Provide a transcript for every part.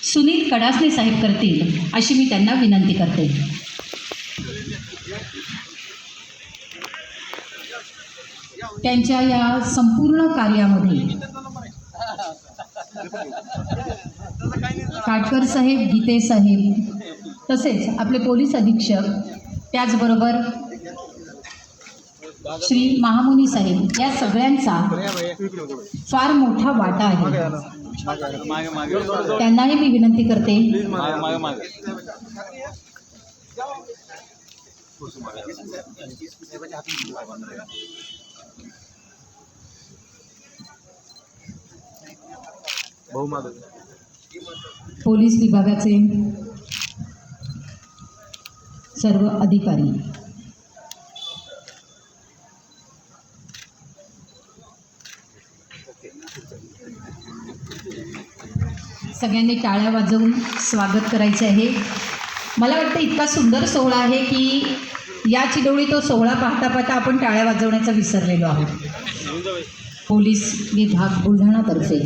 सुनील कडासने साहेब करतील अशी मी त्यांना विनंती करते। त्यांच्या या संपूर्ण कार्यामध्ये काटकर साहेब, गीते साहेब तसेच आपले पोलीस अधीक्षक, त्याचबरोबर श्री महामुनी साहेब या सगळ्यांचा फार मोठा वाटा आहे। त्यांनाही मी विनंती करते पोलीस विभागाचे सर्व अधिकारी, सगळ्यांनी टाळ्या वाजवून स्वागत करायचे आहे। मला वाटतं इतका सुंदर सोहळा आहे की या चिडवळी तो सोहळा पाहता पाहता आपण टाळ्या वाजवण्याचा विसरलेलो आहोत। पोलीस विभाग बुलढाणातर्फे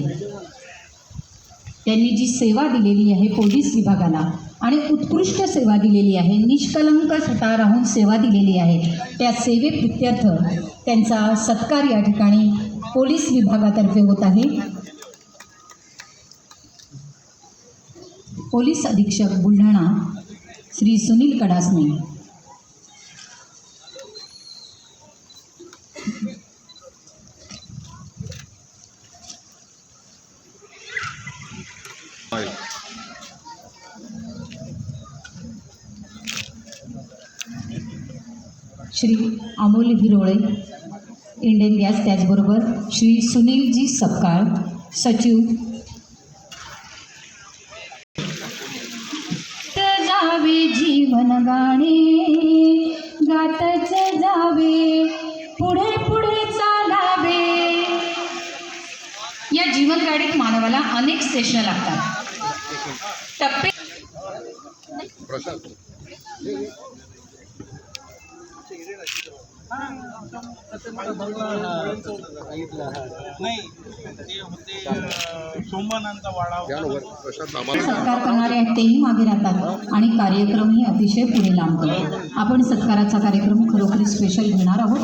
त्यांनी जी सेवा दिलेली आहे पोलीस विभागाला आणि उत्कृष्ट सेवा दिलेली आहे, निष्कलंक स्वतः राहून सेवा दिलेली आहे, त्या सेवेप्रित्यर्थ त्यांचा सत्कार या ठिकाणी पोलीस विभागातर्फे होत आहे। पोलीस अधीक्षक बुलढाणा श्री सुनील कडासने श्री अमोल हिरोळे इंडियन गॅस, त्याचबरोबर श्री सुनीलजी सपकाळ सचिव। जावे जीवन गाणे गातच जावे, पुढे पुढे चालावे। या जीवन गाडीत मानवाला अनेक स्टेशन लागतात, टप्पे सत्कार करणारे आहेत तेही मागे राहतात आणि कार्यक्रमही अतिशय पुढे लांबतात। आपण सत्काराचा कार्यक्रम खरोखर स्पेशल घेणार आहोत।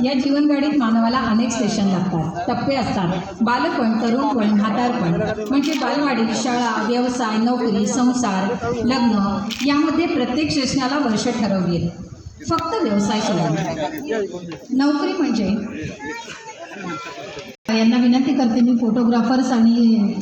या जीवनगाडीत मानवाला अनेक स्टेशन लागतात, टप्पे असतात, बालपण, तरुणपण, म्हातारपण म्हणजे बालवाडी, शाळा, व्यवसाय, नोकरी, संसार, लग्न यामध्ये प्रत्येक स्टेशनाला वर्ष ठरवली आहेत। फक्त व्यवसाय सोडून नोकरी म्हणजे यांना विनंती करते मी फोटोग्राफर्स आणि